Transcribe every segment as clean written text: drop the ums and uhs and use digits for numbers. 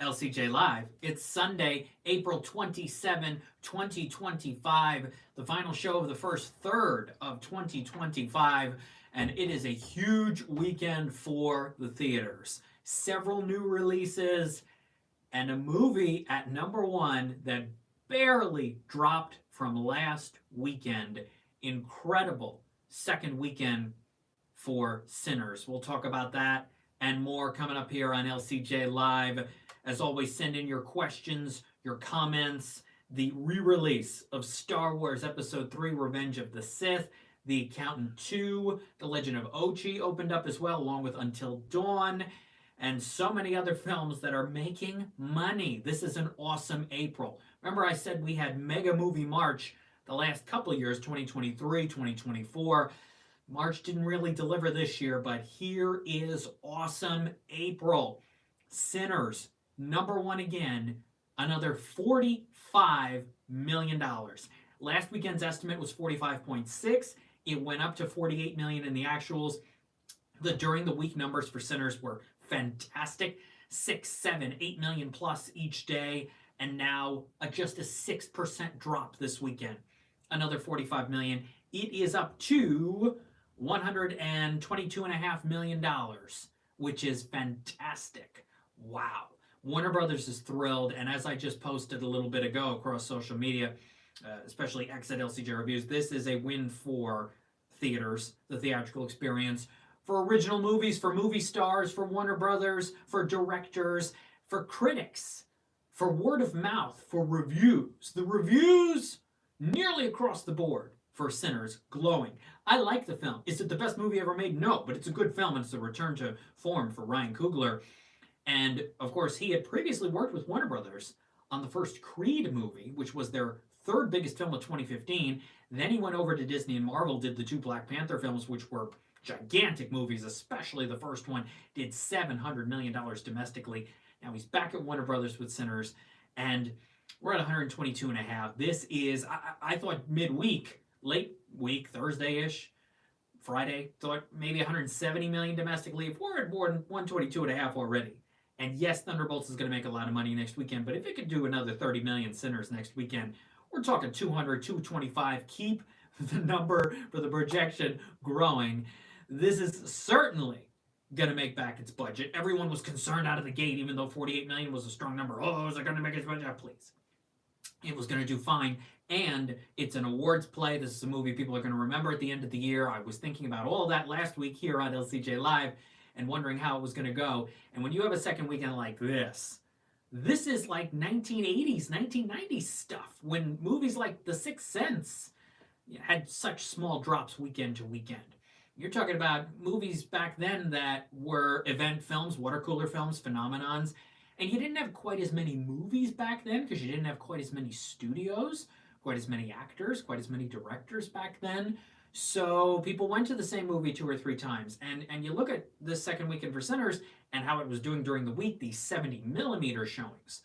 LCJ Live. It's Sunday, April 27, 2025, the final show of the first third of 2025, and it is a huge weekend for the theaters. Several new releases, and a movie at number one that barely dropped from last weekend. Incredible second weekend for Sinners. We'll talk about that and more coming up here on LCJ Live. As always, send in your questions, your comments. The re-release of Star Wars Episode 3, Revenge of the Sith. The Accountant 2, The Legend of Ochi opened up as well, along with Until Dawn, and so many other films that are making money. This is an awesome April. Remember I said we had Mega Movie March the last couple of years, 2023, 2024. March didn't really deliver this year, but here is awesome April. Sinners, number one again, another $45 million. Last weekend's estimate was 45.6. It went up to 48 million in the actuals. The during the week numbers for Sinners were fantastic. 6, 7, 8 million plus each day, and now just a 6% drop this weekend. Another 45 million. It is up to $122.5 million, which is fantastic. Wow. Warner Brothers is thrilled, and as I just posted a little bit ago across social media, especially X at LCJ Reviews, this is a win for theaters, the theatrical experience, for original movies, for movie stars, for Warner Brothers, for directors, for critics, for word of mouth, for reviews. The reviews nearly across the board for Sinners, glowing. I like the film. Is it the best movie ever made? No, but it's a good film, and it's a return to form for Ryan Coogler. And, of course, he had previously worked with Warner Brothers on the first Creed movie, which was their third biggest film of 2015. Then he went over to Disney and Marvel, did the two Black Panther films, which were gigantic movies, especially the first one, did $700 million domestically. Now he's back at Warner Brothers with Sinners, and we're at 122.5. This is, I thought midweek, late week, Thursday-ish, Friday, thought maybe 170 million domestically. If we're at more than 122.5 already, and yes, Thunderbolts is going to make a lot of money next weekend, but if it could do another 30 million Sinners next weekend, we're talking 200, 225. Keep the number for the projection growing. This is certainly going to make back its budget. Everyone was concerned out of the gate, even though 48 million was a strong number. Oh, is it going to make its budget? Please. It was going to do fine, and it's an awards play. This is a movie people are going to remember at the end of the year. I was thinking about all that last week here on LCJ Live and wondering how it was going to go. And when you have a second weekend like this is like 1980s, 1990s stuff, when movies like The Sixth Sense had such small drops weekend to weekend. You're talking about movies back then that were event films, water cooler films, phenomenons, and you didn't have quite as many movies back then because you didn't have quite as many studios, quite as many actors, quite as many directors back then. So people went to the same movie 2 or 3 times. And you look at this second weekend for Sinners and how it was doing during the week, these 70 millimeter showings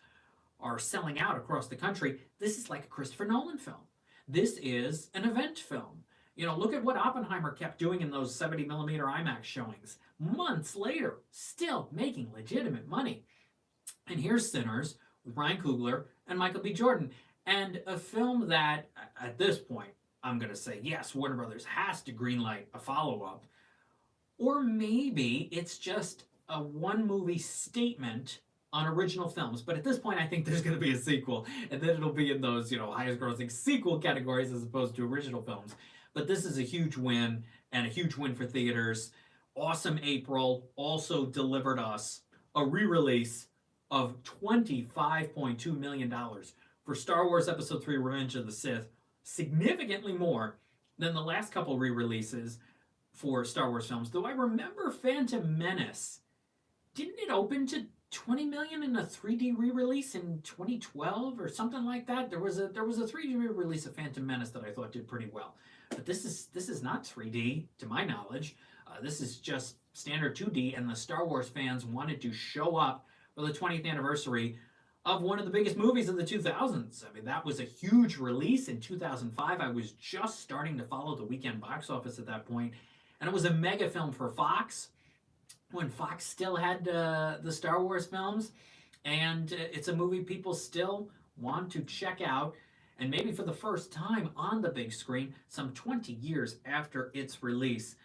are selling out across the country. This is like a Christopher Nolan film. This is an event film. You know, look at what Oppenheimer kept doing in those 70 millimeter IMAX showings. Months later, still making legitimate money. And here's Sinners with Ryan Coogler and Michael B. Jordan. And a film that, at this point, I'm going to say, yes, Warner Brothers has to greenlight a follow-up. Or maybe it's just a one-movie statement on original films. But at this point, I think there's going to be a sequel. And then it'll be in those, highest-grossing sequel categories as opposed to original films. But this is a huge win, and a huge win for theaters. Awesome April also delivered us a re-release of $25.2 million for Star Wars Episode 3, Revenge of the Sith. Significantly more than the last couple re-releases for Star Wars films. Though I remember Phantom Menace, didn't it open to 20 million in a 3D re-release in 2012 or something like that? There was a 3D re-release of Phantom Menace that I thought did pretty well. But this is not 3D, to my knowledge. This is just standard 2D, and the Star Wars fans wanted to show up for the 20th anniversary of one of the biggest movies of the 2000s. I mean, that was a huge release in 2005. I was just starting to follow the weekend box office at that point, and it was a mega film for Fox when Fox still had the Star Wars films. And it's a movie people still want to check out, and maybe for the first time on the big screen, some 20 years after its release.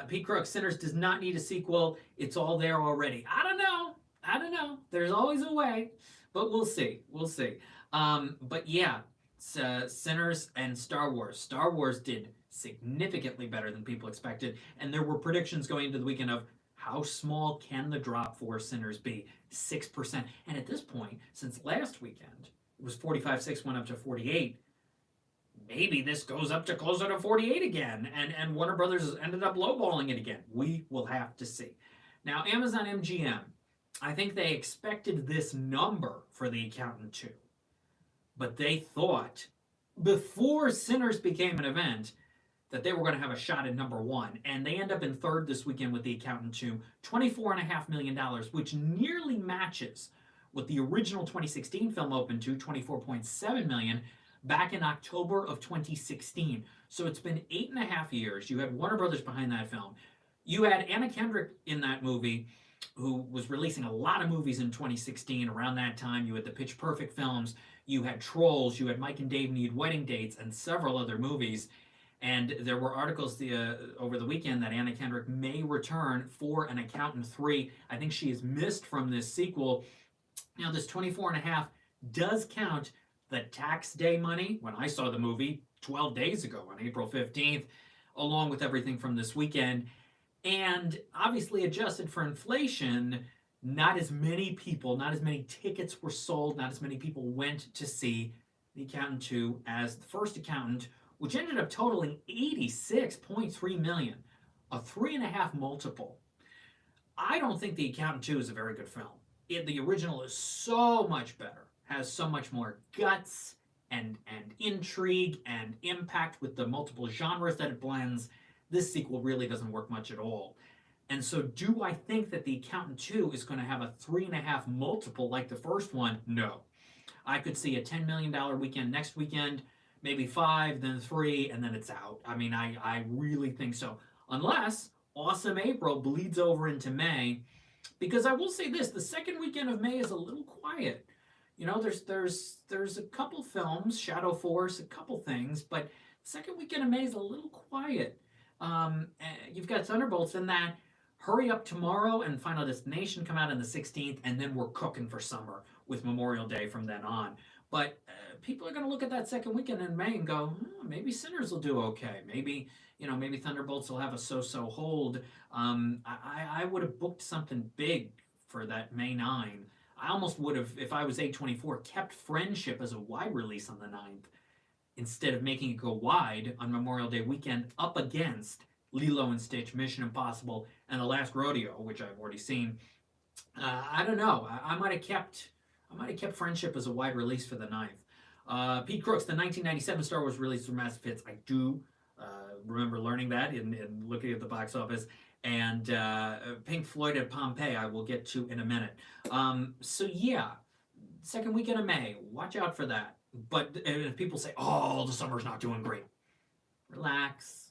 Pete Crook, Sinners does not need a sequel. It's all there already. I don't know. I don't know. There's always a way, but we'll see. We'll see. But yeah, Sinners and Star Wars. Star Wars did significantly better than people expected, and there were predictions going into the weekend of how small can the drop for Sinners be? 6%. And at this point, since last weekend, it was 45.6, went up to 48. Maybe this goes up to closer to 48 again, and Warner Brothers has ended up lowballing it again. We will have to see. Now, Amazon MGM, I think they expected this number for The Accountant 2, but they thought before Sinners became an event that they were going to have a shot at number one, and they end up in third this weekend with The Accountant 2, $24.5 million, which nearly matches what the original 2016 film opened to, $24.7 million, back in October of 2016. So it's been 8.5 years. You had Warner Brothers behind that film. You had Anna Kendrick in that movie, who was releasing a lot of movies in 2016. Around that time, you had the Pitch Perfect films, you had Trolls, you had Mike and Dave Need Wedding Dates, and several other movies. And there were articles over the weekend that Anna Kendrick may return for An Accountant 3. I think she is missed from this sequel. Now, this 24.5 does count the tax day money when I saw the movie 12 days ago on April 15th, along with everything from this weekend. And obviously adjusted for inflation, not as many people, not as many tickets were sold, not as many people went to see The Accountant 2 as the first Accountant, which ended up totaling $86.3 million, a 3.5 multiple. I don't think The Accountant 2 is a very good film. The original is so much better, has so much more guts and intrigue and impact with the multiple genres that it blends. This sequel really doesn't work much at all. And so do I think that The Accountant 2 is going to have a 3.5 multiple like the first one? No. I could see a $10 million weekend next weekend, maybe 5, then 3, and then it's out. I mean, I really think so. Unless Awesome April bleeds over into May, because I will say this, the second weekend of May is a little quiet. You know, there's a couple films, Shadow Force, a couple things, but the second weekend of May is a little quiet. You've got Thunderbolts in that Hurry Up Tomorrow and Final Destination come out on the 16th, and then we're cooking for summer with Memorial Day from then on. But people are going to look at that second weekend in May and go, maybe Sinners will do okay. Maybe, maybe Thunderbolts will have a so-so hold. I would have booked something big for that May 9. I almost would have, if I was A24, kept Friendship as a wide release on the 9th instead of making it go wide on Memorial Day weekend up against Lilo and Stitch, Mission Impossible, and The Last Rodeo, which I've already seen. I don't know. I might have kept Friendship as a wide release for the 9th. Pete Crook's the 1997 Star Wars release from Massive Hits. I do remember learning that in looking at the box office. And Pink Floyd at Pompeii, I will get to in a minute. So yeah, second weekend of May, watch out for that. But if people say, oh, the summer's not doing great, relax.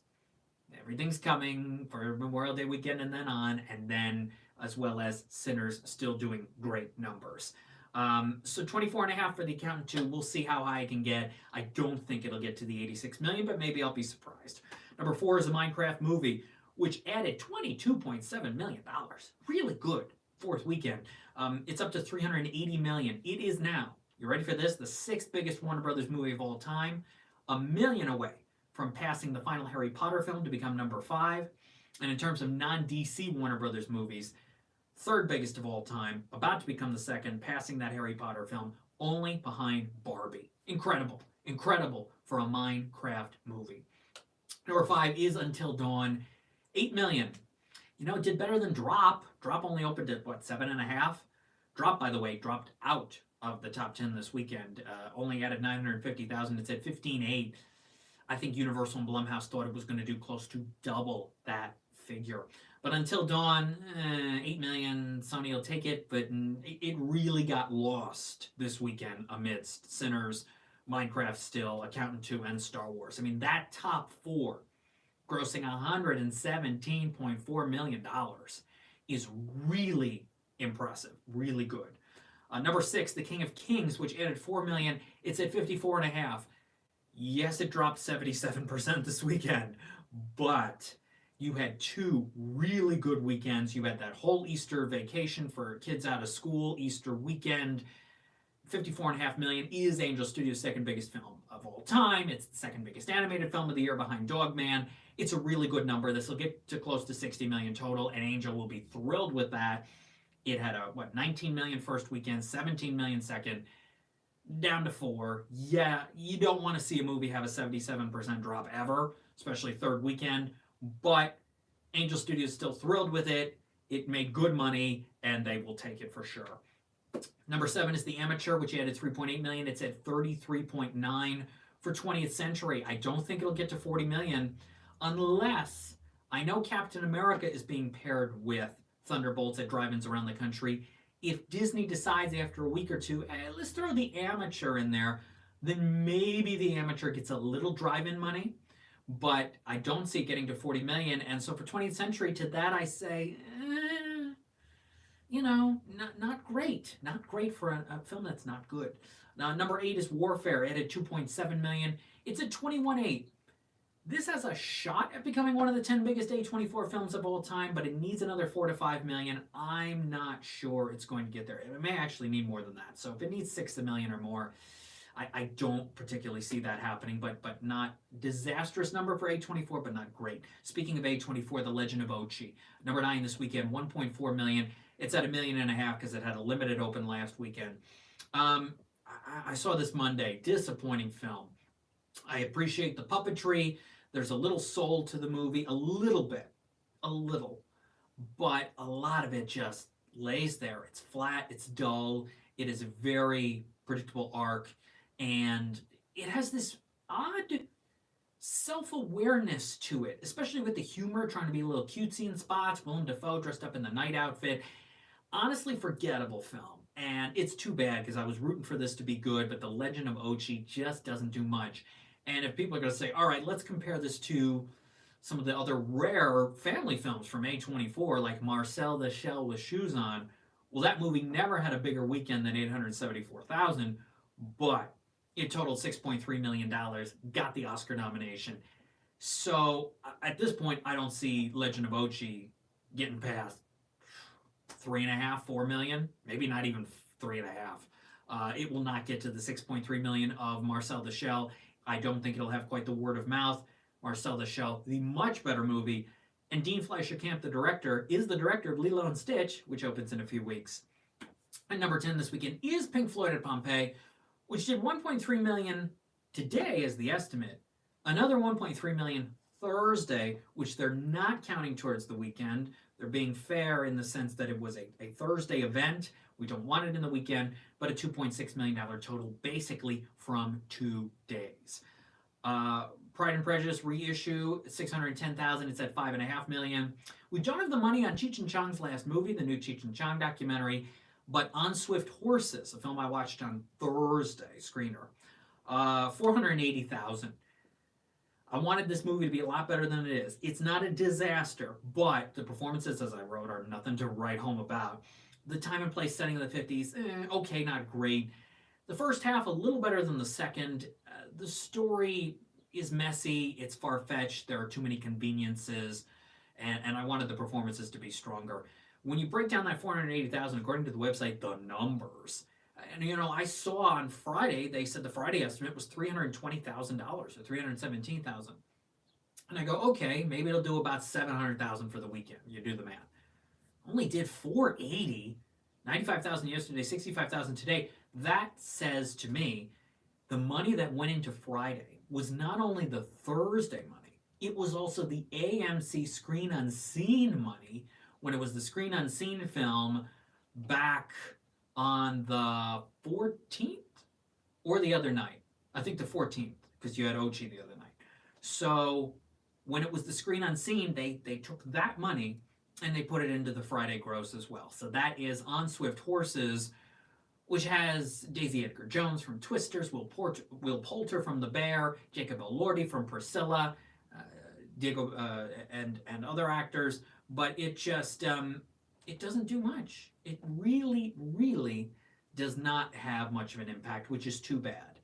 Everything's coming for Memorial Day weekend and then on, and then as well as Sinners still doing great numbers. So 24.5 for The Accountant 2. We'll see how high I can get. I don't think it'll get to the 86 million, but maybe I'll be surprised. Number 4 is a Minecraft movie, which added $22.7 million. Really good fourth weekend. It's up to $380 million. It is now, you ready for this, the 6th biggest Warner Brothers movie of all time, $1 million away from passing the final Harry Potter film to become number 5. And in terms of non-DC Warner Brothers movies, 3rd biggest of all time, about to become the 2nd, passing that Harry Potter film, only behind Barbie. Incredible. Incredible for a Minecraft movie. Number 5 is Until Dawn. $8 million. It did better than Drop. Drop only opened at, 7.5? Drop, by the way, dropped out of the top 10 this weekend. Only added 950,000. It's at 15.8. I think Universal and Blumhouse thought it was going to do close to double that figure. But Until Dawn, 8 million, Sony will take it, but it really got lost this weekend amidst Sinners, Minecraft still, Accountant 2, and Star Wars. I mean, that top 4, grossing $117.4 million, is really impressive, really good. Number 6, The King of Kings, which added 4 million. It's at 54.5. Yes, it dropped 77% this weekend, but you had two really good weekends. You had that whole Easter vacation for kids out of school, Easter weekend. 54.5 million is Angel Studios' second biggest film of all time. It's the second biggest animated film of the year behind Dogman. It's a really good number. This will get to close to 60 million total, and Angel will be thrilled with that. It had a 19 million first weekend, 17 million second, down to 4. Yeah, you don't want to see a movie have a 77% drop ever, especially third weekend, but Angel Studios is still thrilled with it. It made good money, and they will take it for sure. Number 7 is The Amateur, which added 3.8 million. It's at 33.9 for 20th Century. I don't think it'll get to 40 million unless, I know Captain America is being paired with Thunderbolts at drive-ins around the country. If Disney decides after a week or two, let's throw The Amateur in there, then maybe The Amateur gets a little drive-in money, but I don't see it getting to 40 million. And so for 20th Century, to that I say, not great. Not great for a film that's not good. Now, number 8 is Warfare. It had 2.7 million. It's at 21.8. This has a shot at becoming one of the 10 biggest A24 films of all time, but it needs another 4 to 5 million. I'm not sure it's going to get there. It may actually need more than that. So if it needs 6 million or more, I don't particularly see that happening, but not disastrous number for A24, but not great. Speaking of A24, The Legend of Ochi. Number 9 this weekend, 1.4 million. It's at $1.5 million because it had a limited open last weekend. I saw this Monday. Disappointing film. I appreciate the puppetry. There's a little soul to the movie, a little bit, but a lot of it just lays there. It's flat, it's dull, it is a very predictable arc, and it has this odd self-awareness to it, especially with the humor, trying to be a little cutesy in spots, Willem Dafoe dressed up in the night outfit. Honestly, forgettable film, and it's too bad because I was rooting for this to be good, but The Legend of Ochi just doesn't do much. And if people are going to say, all right, let's compare this to some of the other rare family films from A24, like Marcel the Shell with Shoes On, well, that movie never had a bigger weekend than 874,000, but it totaled $6.3 million, got the Oscar nomination. So at this point, I don't see Legend of Ochi getting past 3.5, 4 million, maybe not even 3.5. It will not get to the 6.3 million of Marcel the Shell. I don't think it'll have quite the word of mouth. Marcel the Shell, the much better movie. And Dean Fleischer-Camp, the director, is the director of Lilo and Stitch, which opens in a few weeks. And number 10 this weekend is Pink Floyd at Pompeii, which did 1.3 million today as the estimate. Another 1.3 million Thursday, which they're not counting towards the weekend. They're being fair in the sense that it was a Thursday event. We don't want it in the weekend, but a $2.6 million total basically from 2 days. Pride and Prejudice reissue, 610,000. It's at 5.5 million. We don't have the money on Cheech and Chong's last movie, the new Cheech and Chong documentary, but On Swift Horses, a film I watched on Thursday, screener, 480,000. I wanted this movie to be a lot better than it is. It's not a disaster, but the performances, as I wrote, are nothing to write home about. The time and place setting of the 50s, okay, not great. The first half, a little better than the second. The story is messy, it's far-fetched, there are too many conveniences, and I wanted the performances to be stronger. When you break down that 480,000, according to the website, the numbers, and I saw on Friday, they said the Friday estimate was $320,000 or $317,000. And I go, okay, maybe it'll do about $700,000 for the weekend. You do the math. Only did 480, 95,000 yesterday, 65,000 today. That says to me, the money that went into Friday was not only the Thursday money, it was also the AMC Screen Unseen money when it was the Screen Unseen film back on the 14th or the other night. I think the 14th, because you had Ochi the other night. So when it was the Screen Unseen, they took that money and they put it into the Friday gross as well. So that is On Swift Horses, which has Daisy Edgar Jones from Twisters, Will Poulter from The Bear, Jacob Elordi from Priscilla, Diego and other actors, but it just it doesn't do much. It really, really does not have much of an impact, which is too bad.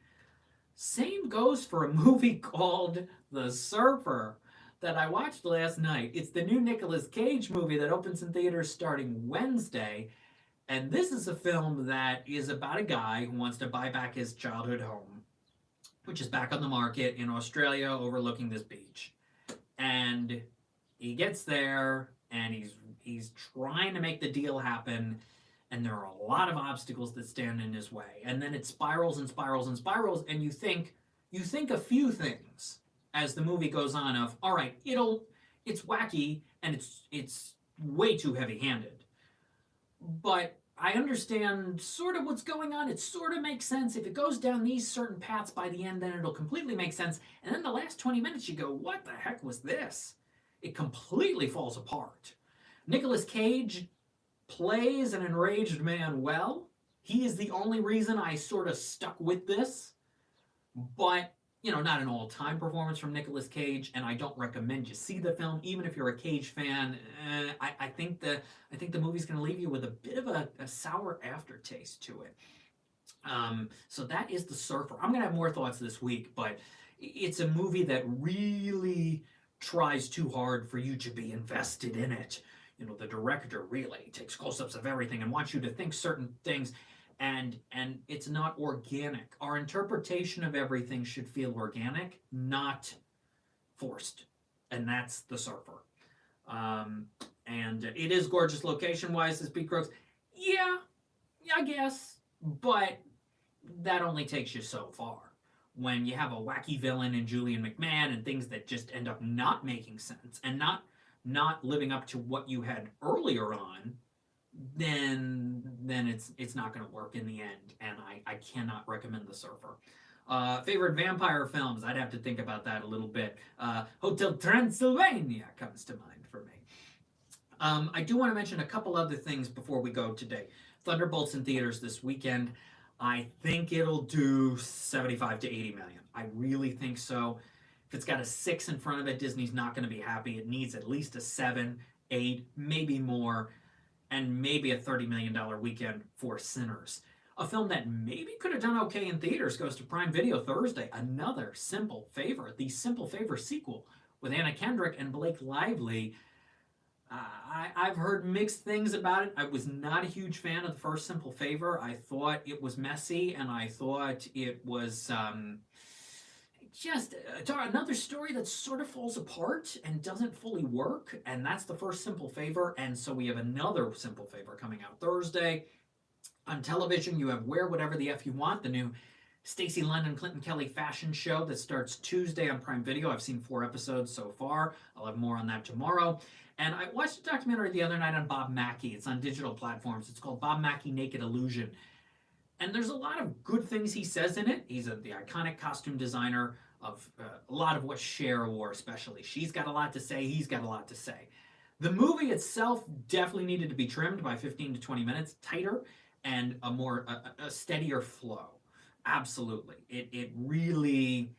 Same goes for a movie called The Surfer that I watched last night. It's the new Nicolas Cage movie that opens in theaters starting Wednesday. And this is a film that is about a guy who wants to buy back his childhood home, which is back on the market in Australia overlooking this beach. And he gets there and he's trying to make the deal happen, and there are a lot of obstacles that stand in his way. And then it spirals and spirals and spirals, and you think a few things as the movie goes on of, all right, it's wacky and it's way too heavy-handed. But I understand sort of what's going on. It sort of makes sense. If it goes down these certain paths by the end, then it'll completely make sense. And then the last 20 minutes, you go, what the heck was this? It completely falls apart. Nicolas Cage plays an enraged man well. He is the only reason I sort of stuck with this. But, not an all-time performance from Nicolas Cage, and I don't recommend you see the film, even if you're a Cage fan. I think the movie's going to leave you with a bit of a sour aftertaste to it. So that is The Surfer. I'm going to have more thoughts this week, but it's a movie that really tries too hard for you to be invested in it. The director really takes close-ups of everything and wants you to think certain things, and it's not organic. Our interpretation of everything should feel organic, not forced, and that's The Surfer. And it is gorgeous location-wise, this Pete Crooks. Yeah, I guess, but that only takes you so far. When you have a wacky villain in Julian McMahon and things that just end up not making sense and not living up to what you had earlier on, then it's not going to work in the end, and I cannot recommend The Surfer. Favorite vampire films? I'd have to think about that a little bit. Hotel Transylvania comes to mind for me. I do want to mention a couple other things before we go today. Thunderbolt's in theaters this weekend. I think it'll do 75 to 80 million. I really think so. If it's got a 6 in front of it, Disney's not going to be happy. It needs at least a 7, 8, maybe more, and maybe a $30 million weekend for Sinners. A film that maybe could have done okay in theaters goes to Prime Video Thursday. Another Simple Favor, the Simple Favor sequel with Anna Kendrick and Blake Lively. I've heard mixed things about it. I was not a huge fan of the first Simple Favor. I thought it was messy, and I thought it was just another story that sort of falls apart and doesn't fully work, and that's the first Simple Favor, and so we have another Simple Favor coming out Thursday. On television, you have Wear Whatever the F You Want, the new Stacey London, Clinton Kelly fashion show that starts Tuesday on Prime Video. I've seen 4 episodes so far. I'll have more on that tomorrow. And I watched a documentary the other night on Bob Mackie. It's on digital platforms. It's called Bob Mackie Naked Illusion. And there's a lot of good things he says in it. He's the iconic costume designer of a lot of what Cher wore, especially. She's got a lot to say. He's got a lot to say. The movie itself definitely needed to be trimmed by 15 to 20 minutes, tighter, and a steadier flow. Absolutely. It really,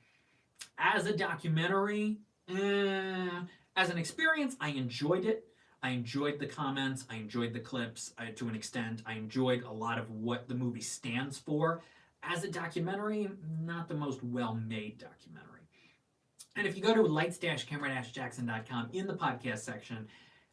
as a documentary, as an experience, I enjoyed it. I enjoyed the comments. I enjoyed the clips to an extent. I enjoyed a lot of what the movie stands for. As a documentary, not the most well-made documentary. And if you go to lights-camera-jackson.com in the podcast section,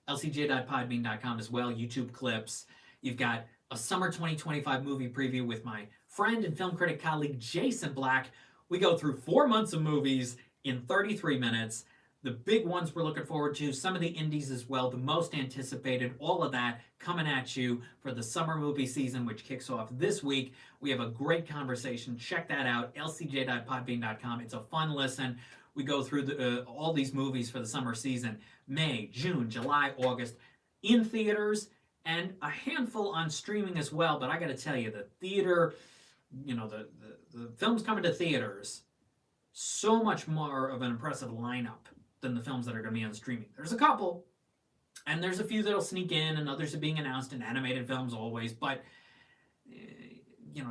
lcj.podbean.com as well, YouTube clips, you've got a summer 2025 movie preview with my friend and film critic colleague Jason Black. We go through 4 months of movies in 33 minutes. The big ones we're looking forward to, some of the indies as well, the most anticipated, all of that coming at you for the summer movie season, which kicks off this week. We have a great conversation. Check that out, lcj.podbean.com. It's a fun listen. We go through all these movies for the summer season, May, June, July, August, in theaters, and a handful on streaming as well. But I got to tell you, the theater, the films coming to theaters, so much more of an impressive lineup than the films that are going to be on streaming. There's a couple, and there's a few that'll sneak in, and others are being announced in animated films always, but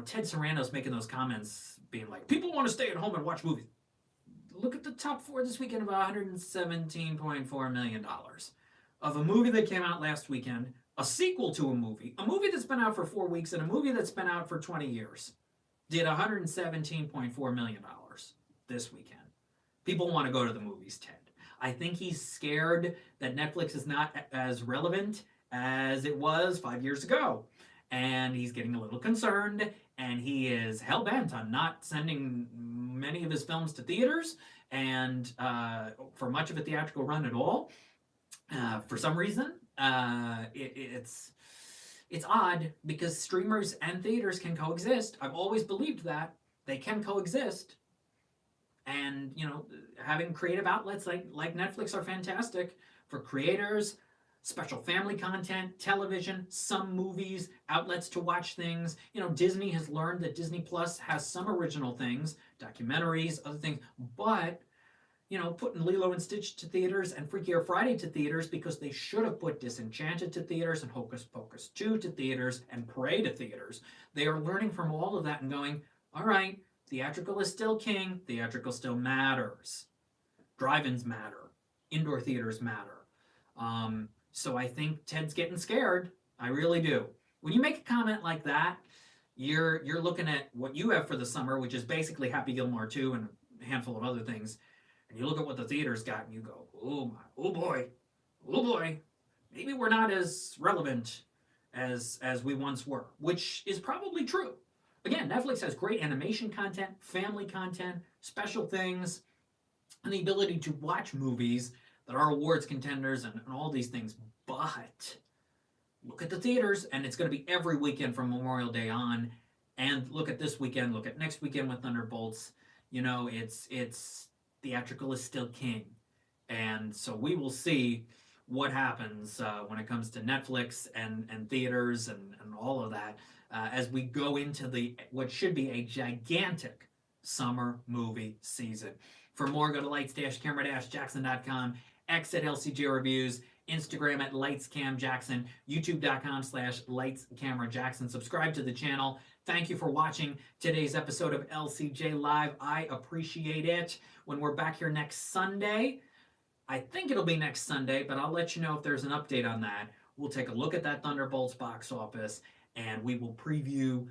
Ted Sarandos making those comments being like, people want to stay at home and watch movies. Look at the top 4 this weekend of $117.4 million of a movie that came out last weekend, a sequel to a movie that's been out for 4 weeks, and a movie that's been out for 20 years, did $117.4 million this weekend. People want to go to the movies, Ted. I think he's scared that Netflix is not as relevant as it was 5 years ago. And he's getting a little concerned, and he is hell bent on not sending many of his films to theaters and for much of a theatrical run at all. For some reason, it's odd because streamers and theaters can coexist. I've always believed that they can coexist, and having creative outlets like Netflix are fantastic for creators, special family content, television, some movies, outlets to watch things. Disney has learned that Disney Plus has some original things, documentaries, other things, but putting Lilo and Stitch to theaters and Freaky Air Friday to theaters, because they should have put Disenchanted to theaters and Hocus Pocus 2 to theaters and Prey to theaters. They are learning from all of that and going, all right, theatrical is still king, theatrical still matters. Drive-ins matter, indoor theaters matter. So I think Ted's getting scared. I really do. When you make a comment like that, you're looking at what you have for the summer, which is basically Happy Gilmore 2 and a handful of other things. And you look at what the theater's got and you go, oh boy, maybe we're not as relevant as we once were, which is probably true. Again, Netflix has great animation content, family content, special things, and the ability to watch movies that are awards contenders and all these things. But look at the theaters, and it's going to be every weekend from Memorial Day on. And look at this weekend, look at next weekend with Thunderbolts. It's theatrical is still king. And so we will see what happens when it comes to Netflix and theaters and all of that as we go into what should be a gigantic summer movie season. For more, go to lights-camera-jackson.com, X at LCJ Reviews, Instagram at LightsCamJackson, YouTube.com/LightsCameraJackson. Subscribe to the channel. Thank you for watching today's episode of LCJ Live. I appreciate it. When we're back here next Sunday, I think it'll be next Sunday, but I'll let you know if there's an update on that. We'll take a look at that Thunderbolts box office, and we will preview.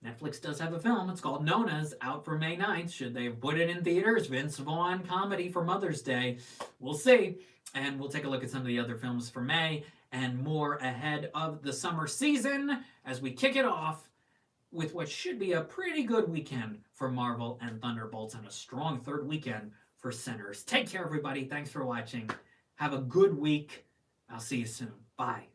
Netflix does have a film. It's called Nona's, out for May 9th. Should they have put it in theaters? Vince Vaughn comedy for Mother's Day. We'll see. And we'll take a look at some of the other films for May and more ahead of the summer season as we kick it off with what should be a pretty good weekend for Marvel and Thunderbolts and a strong third weekend for Sinners. Take care, everybody. Thanks for watching. Have a good week. I'll see you soon. Bye.